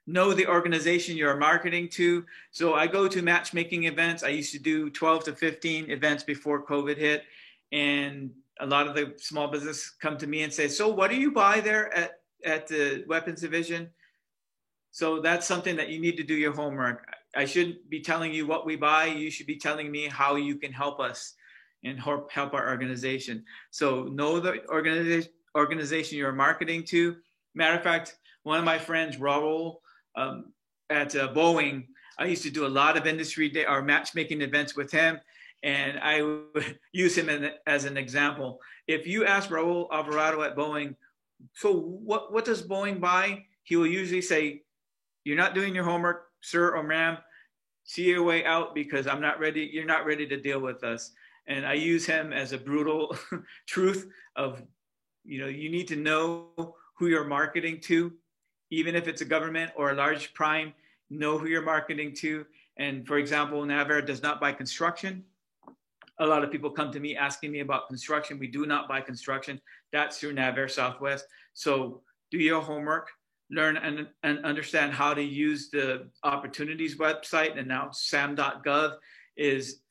Know the organization you're marketing to. So I go to matchmaking events. I used to do 12 to 15 events before COVID hit. And a lot of the small business come to me and say, so what do you buy there at the weapons division? So that's something that you need to do your homework. I shouldn't be telling you what we buy. You should be telling me how you can help us and help our organization. So know the organization you're marketing to. Matter of fact, one of my friends, Raul, at Boeing, I used to do a lot of industry day or matchmaking events with him. And I would use him as an example. If you ask Raul Alvarado at Boeing, so what does Boeing buy? He will usually say, you're not doing your homework, sir or ma'am. See your way out because I'm not ready. You're not ready to deal with us. And I use him as a brutal truth of, you need to know who you're marketing to, even if it's a government or a large prime, know who you're marketing to. And for example, NAVAIR does not buy construction. A lot of people come to me asking me about construction. We do not buy construction. That's through NAVAIR Southwest. So do your homework, learn and understand how to use the opportunities website. And now sam.gov is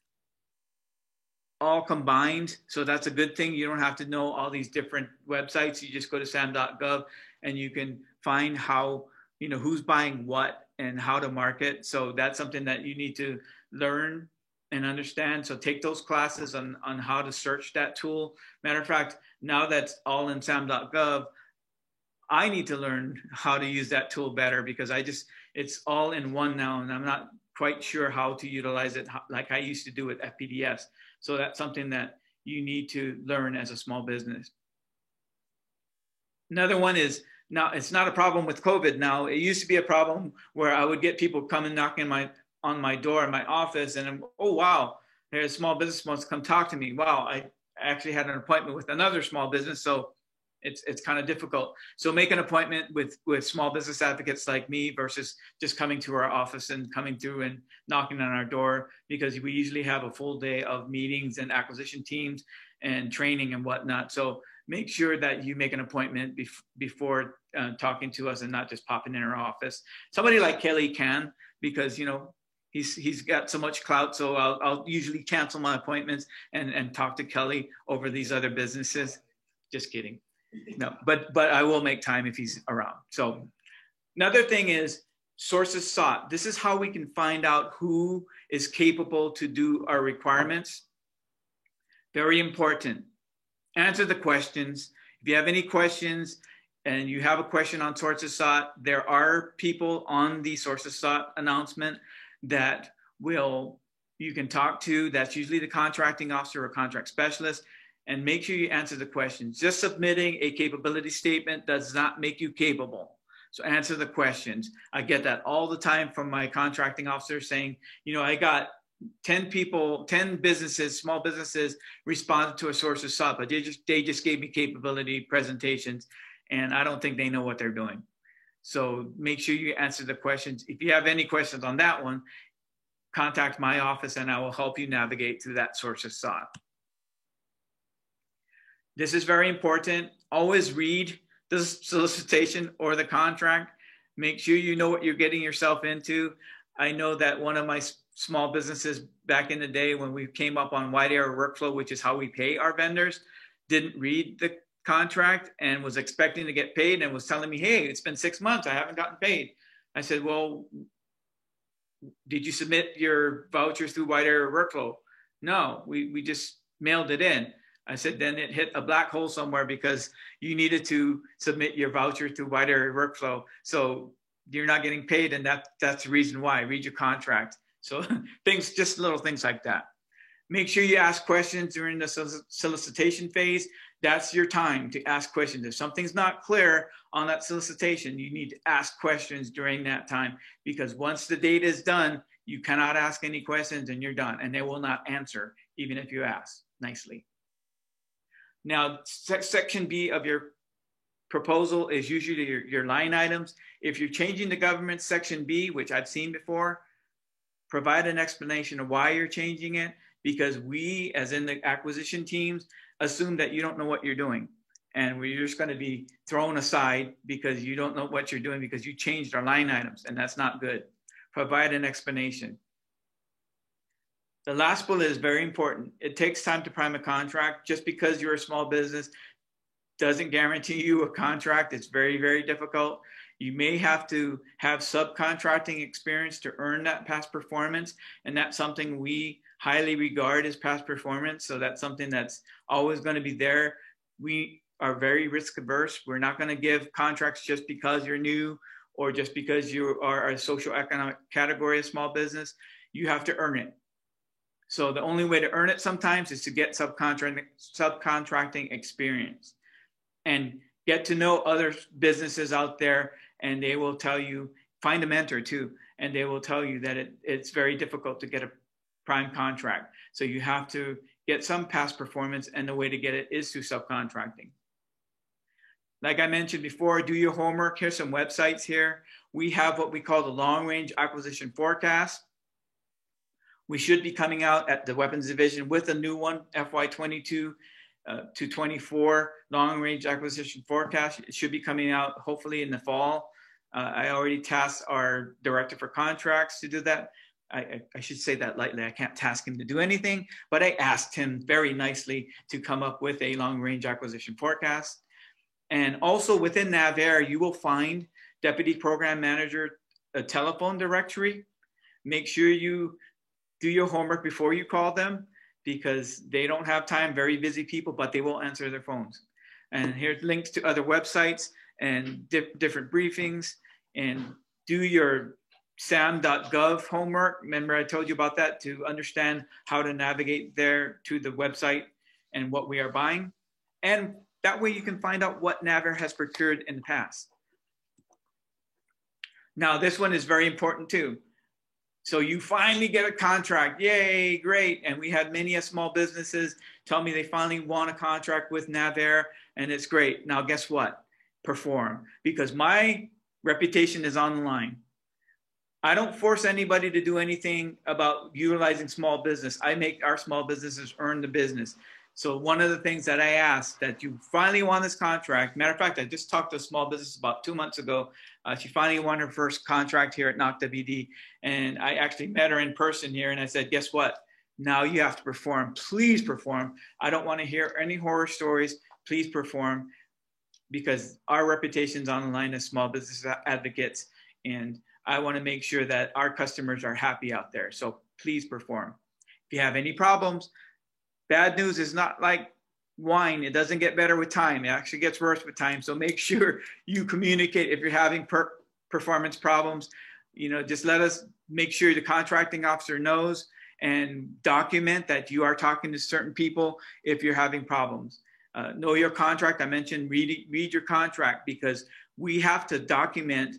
all combined. So that's a good thing. You don't have to know all these different websites. You just go to sam.gov and you can find how, who's buying what and how to market. So that's something that you need to learn and understand. So take those classes on how to search that tool. Matter of fact, now that's all in sam.gov, I need to learn how to use that tool better because it's all in one now and I'm not quite sure how to utilize it like I used to do with FPDS. So that's something that you need to learn as a small business. Another one is, now it's not a problem with COVID now. It used to be a problem where I would get people coming knocking on my door in my office and oh, wow, there's a small business wants to come talk to me. Wow, I actually had an appointment with another small business. So it's kind of difficult. So make an appointment with small business advocates like me versus just coming to our office and coming through and knocking on our door, because we usually have a full day of meetings and acquisition teams and training and whatnot. So make sure that you make an appointment before talking to us and not just popping in our office. Somebody like Kelly can, because, he's got so much clout. So I'll usually cancel my appointments and talk to Kelly over these other businesses. Just kidding. No, but I will make time if he's around. So another thing is sources sought. This is how we can find out who is capable to do our requirements. Very important. Answer the questions. If you have any questions and you have a question on sources sought, there are people on the sources sought announcement that you can talk to. That's usually the contracting officer or contract specialist. And make sure you answer the questions. Just submitting a capability statement does not make you capable. So answer the questions. I get that all the time from my contracting officer saying, I got 10 people, 10 businesses, small businesses responded to a sources sought, but they just gave me capability presentations and I don't think they know what they're doing. So make sure you answer the questions. If you have any questions on that one, contact my office and I will help you navigate through that sources sought. This is very important. Always read the solicitation or the contract. Make sure you know what you're getting yourself into. I know that one of my small businesses back in the day when we came up on wide area workflow, which is how we pay our vendors, didn't read the contract and was expecting to get paid and was telling me, hey, it's been 6 months, I haven't gotten paid. I said, well, did you submit your voucher through wide area workflow? No, we just mailed it in. I said, then it hit a black hole somewhere because you needed to submit your voucher through wide area workflow. So you're not getting paid, and that's the reason why. Read your contract. So just little things like that. Make sure you ask questions during the solicitation phase. That's your time to ask questions. If something's not clear on that solicitation, you need to ask questions during that time, because once the data is done, you cannot ask any questions and you're done, and they will not answer even if you ask nicely. Now, section B of your proposal is usually your line items. If you're changing the government, section B, which I've seen before, provide an explanation of why you're changing it, because we, as in the acquisition teams, assume that you don't know what you're doing. And we're just going to be thrown aside because you don't know what you're doing because you changed our line items, and that's not good. Provide an explanation. The last bullet is very important. It takes time to prime a contract. Just because you're a small business doesn't guarantee you a contract. It's very, very difficult. You may have to have subcontracting experience to earn that past performance. And that's something we highly regard as past performance. So that's something that's always going to be there. We are very risk averse. We're not going to give contracts just because you're new or just because you are a social economic category of small business, you have to earn it. So the only way to earn it sometimes is to get subcontracting experience and get to know other businesses out there, and they will tell you, find a mentor too, and they will tell you that it's very difficult to get a prime contract. So you have to get some past performance, and the way to get it is through subcontracting. Like I mentioned before, do your homework. Here's some websites here. We have what we call the long range acquisition forecast. We should be coming out at the weapons division with a new one, FY22 to 24 long range acquisition forecast. It should be coming out hopefully in the fall. I already tasked our director for contracts to do that. I should say that lightly. I can't task him to do anything, but I asked him very nicely to come up with a long range acquisition forecast. And also within NavAir, you will find Deputy Program Manager, a telephone directory. Make sure you do your homework before you call them, because they don't have time, very busy people, but they will answer their phones. And here's links to other websites and different briefings, and do your sam.gov homework. Remember I told you about that, to understand how to navigate there to the website and what we are buying. And that way you can find out what NavAir has procured in the past. Now this one is very important too. So you finally get a contract, yay, great. And we had many small businesses tell me they finally won a contract with NavAir, and it's great. Now guess what? Perform, because my reputation is on the line. I don't force anybody to do anything about utilizing small business. I make our small businesses earn the business. So one of the things that I asked, that you finally won this contract. Matter of fact, I just talked to a small business about 2 months ago. She finally won her first contract here at NocWD. And I actually met her in person here, and I said, guess what? Now you have to perform. Please perform. I don't want to hear any horror stories. Please perform, because our reputation's on the line as small business advocates. And I want to make sure that our customers are happy out there. So please perform. If you have any problems, bad news is not like wine. It doesn't get better with time. It actually gets worse with time. So make sure you communicate. If you're having performance problems, just let us make sure the contracting officer knows, and document that you are talking to certain people if you're having problems. Know your contract. I mentioned read your contract, because we have to document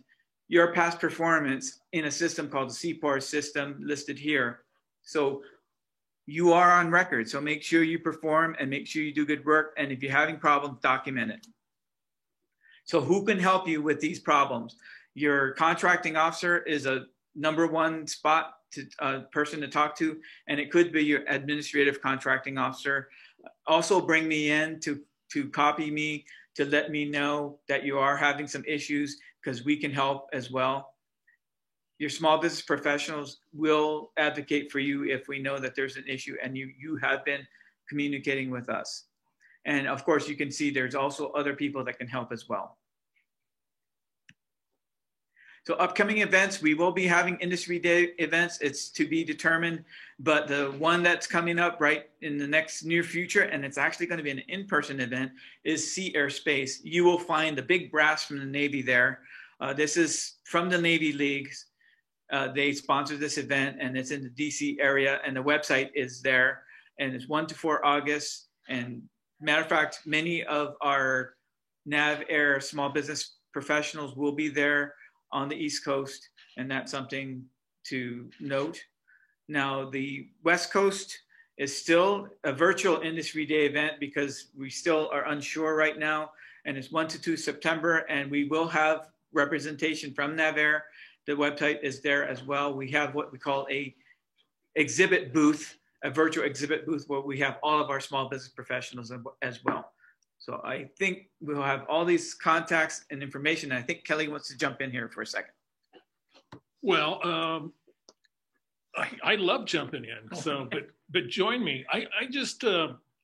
your past performance in a system called the CPOR system listed here. So you are on record. So make sure you perform and make sure you do good work. And if you're having problems, document it. So who can help you with these problems? Your contracting officer is a #1 spot person to talk to, and it could be your administrative contracting officer. Also bring me in to copy me, to let me know that you are having some issues, because we can help as well. Your small business professionals will advocate for you if we know that there's an issue and you have been communicating with us. And of course, you can see there's also other people that can help as well. So upcoming events, we will be having industry day events. It's to be determined, but the one that's coming up right in the next near future, and it's actually going to be an in-person event, is Sea Air Space. You will find the big brass from the Navy there. This is from the Navy Leagues. They sponsored this event, and it's in the DC area, and the website is there, and it's 1 to 4 August. And matter of fact, many of our NavAir small business professionals will be there on the East Coast, and that's something to note. Now, the West Coast is still a virtual industry day event, because we still are unsure right now, and it's 1 to 2 September, and we will have representation from NavAir. The website is there as well. We have what we call a exhibit booth, a virtual exhibit booth, where we have all of our small business professionals as well. So I think we'll have all these contacts and information. I think Kelly wants to jump in here for a second. Well, I love jumping in. So, but join me. I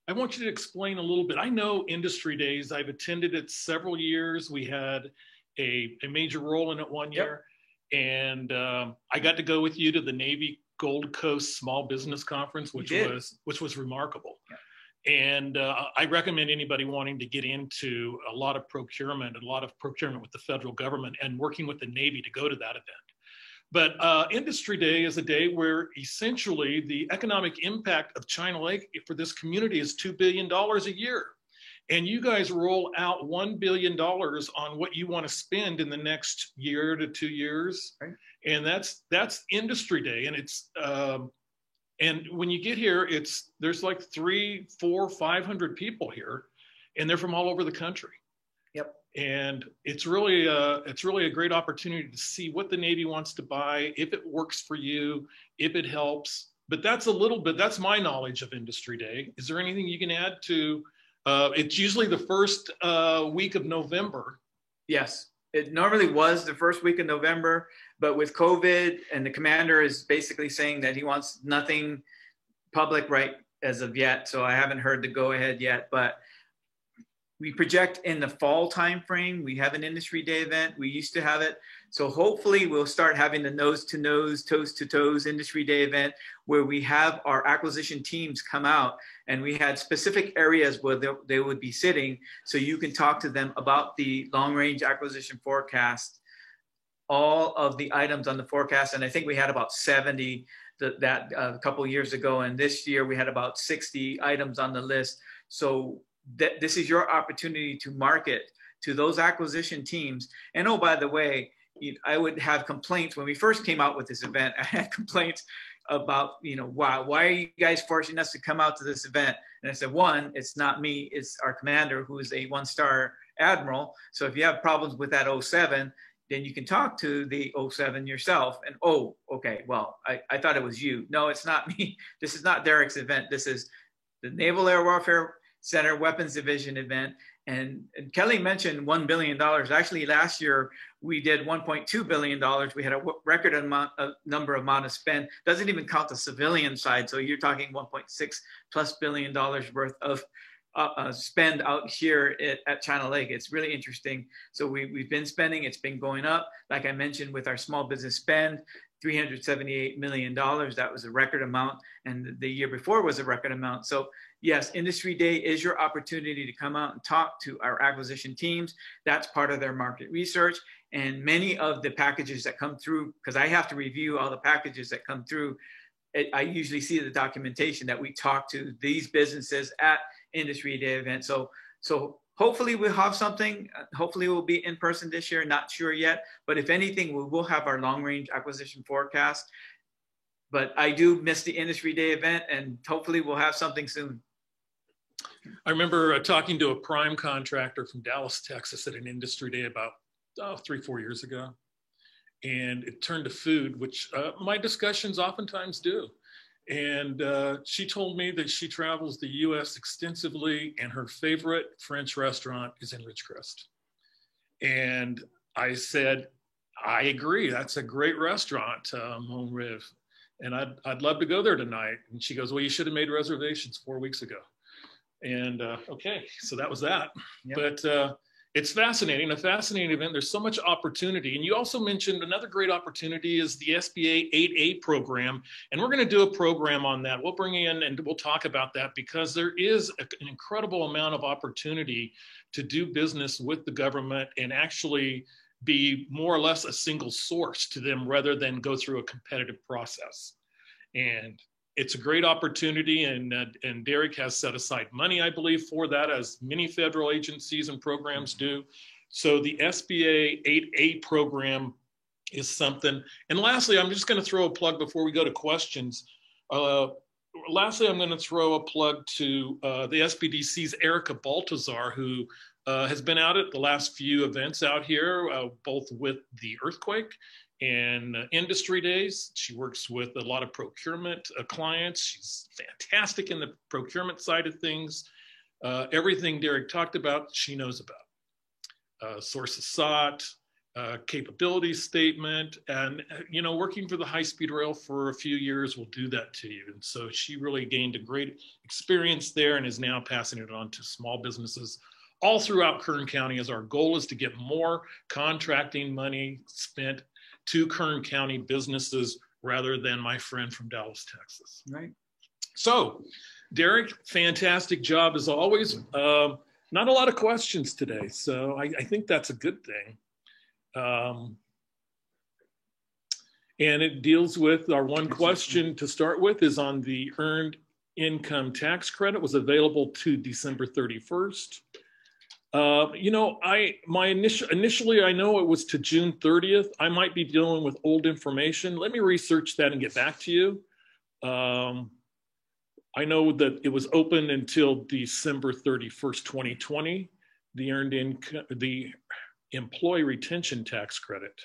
want you to explain a little bit. I know industry days. I've attended it several years. We had a major role in it one year. Yep. And I got to go with you to the Navy Gold Coast Small Business Conference, which was remarkable. Yeah. And I recommend anybody wanting to get into a lot of procurement with the federal government and working with the Navy to go to that event. But Industry Day is a day where essentially the economic impact of China Lake for this community is $2 billion a year. And you guys roll out $1 billion on what you want to spend in the next year to 2 years. Right. And that's Industry Day. And it's, and when you get here, there's like 300, 400, 500 people here, and they're from all over the country. Yep. And it's really a great opportunity to see what the Navy wants to buy, if it works for you, if it helps. But that's that's my knowledge of Industry Day. Is there anything you can add to? It's usually the first week of November. Yes, it normally was the first week of November, but with COVID, and the commander is basically saying that he wants nothing public right as of yet. So I haven't heard the go ahead yet, but we project in the fall timeframe. We have an Industry Day event. We used to have it. So hopefully we'll start having the nose to nose, toes to toes Industry Day event where we have our acquisition teams come out, and we had specific areas where they would be sitting. So you can talk to them about the long range acquisition forecast, all of the items on the forecast. And I think we had about 70 a couple years ago. And this year we had about 60 items on the list. So this is your opportunity to market to those acquisition teams. And oh, by the way, I would have complaints when we first came out with this event. I had complaints about, why are you guys forcing us to come out to this event? And I said, one, it's not me, it's our commander, who is a 1-star admiral. So if you have problems with that 07, then you can talk to the 07 yourself. And, oh, okay, well, I thought it was you. No, it's not me. This is not Derek's event. This is the Naval Air Warfare Center Weapons Division event. And Kelly mentioned $1 billion. Actually, last year we did $1.2 billion. We had a record number amount of spend. Doesn't even count the civilian side. So you're talking $1.6+ billion worth of spend out here at China Lake. It's really interesting. So we've been spending. It's been going up. Like I mentioned, with our small business spend, $378 million. That was a record amount. And the year before was a record amount. So yes, Industry Day is your opportunity to come out and talk to our acquisition teams. That's part of their market research. And many of the packages that come through, because I have to review all the packages that come through, I usually see the documentation that we talk to these businesses at Industry Day event. So hopefully we'll have something. Hopefully we'll be in person this year. Not sure yet. But if anything, we will have our long range acquisition forecast. But I do miss the Industry Day event, and hopefully we'll have something soon. I remember talking to a prime contractor from Dallas, Texas at an Industry Day about 3-4 years ago. And it turned to food, which my discussions oftentimes do. And she told me that she travels the US extensively, and her favorite French restaurant is in Ridgecrest. And I said, I agree, that's a great restaurant, Mon Rive. And I'd love to go there tonight. And she goes, well, you should have made reservations 4 weeks ago. And okay, so that was that. Yep. But it's fascinating, a fascinating event. There's so much opportunity. And you also mentioned another great opportunity is the SBA 8A program. And we're going to do a program on that. We'll bring in and we'll talk about that, because there is an incredible amount of opportunity to do business with the government and actually be more or less a single source to them rather than go through a competitive process. And it's a great opportunity, and Derek has set aside money, I believe, for that, as many federal agencies and programs do. So the SBA 8A program is something. And lastly, I'm just going to throw a plug before we go to questions. Lastly, I'm going to throw a plug to the SBDC's Erica Baltazar, who has been out at the last few events out here, both with the earthquake and Industry Days. She works with a lot of procurement clients. She's fantastic in the procurement side of things. Everything Derek talked about, she knows about. Sources sought, capability statement, and working for the high-speed rail for a few years will do that to you. And so she really gained a great experience there and is now passing it on to small businesses all throughout Kern County, as our goal is to get more contracting money spent to Kern County businesses rather than my friend from Dallas, Texas. Right. So Derek, fantastic job as always. Not a lot of questions today, so I think that's a good thing. And it deals with our one question to start with is on the earned income tax credit was available to December 31st. Initially I know it was to June 30th. I might be dealing with old information. Let me research that and get back to you. I know that it was open until December 31st, 2020. The earned income, the employee retention tax credit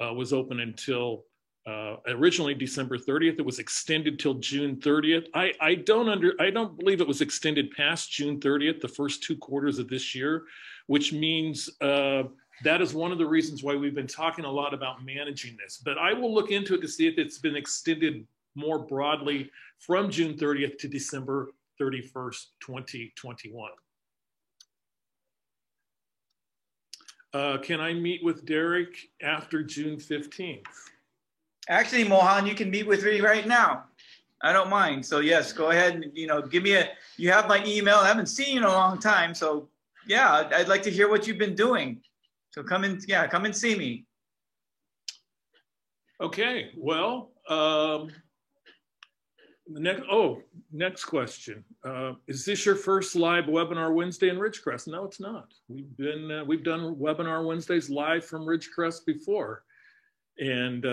was open until originally December 30th. It was extended till June 30th. I don't believe it was extended past June 30th, the first 2 quarters of this year, which means that is one of the reasons why we've been talking a lot about managing this. But I will look into it to see if it's been extended more broadly from June 30th to December 31st, 2021. Can I meet with Derek after June 15th? Actually, Mohan, you can meet with me right now. I don't mind. So yes, go ahead and, give me you have my email. I haven't seen you in a long time. So yeah, I'd like to hear what you've been doing. So come and see me. Okay, well, next question. Is this your first live webinar Wednesday in Ridgecrest? No, it's not. We've done webinar Wednesdays live from Ridgecrest before. And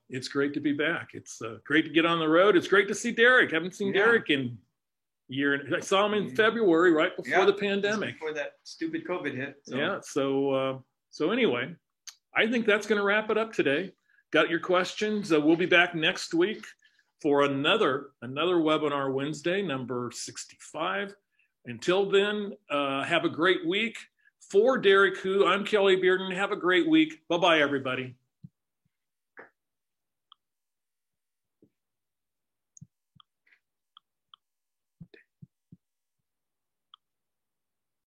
it's great to be back. It's great to get on the road. It's great to see Derek. I haven't seen Derek in a year. I saw him in February, right before the pandemic. Before that stupid COVID hit. So. Yeah, so anyway, I think that's going to wrap it up today. Got your questions. We'll be back next week for another webinar Wednesday, number 65. Until then, have a great week. For Derek Hu, I'm Kelly Bearden. Have a great week. Bye-bye, everybody.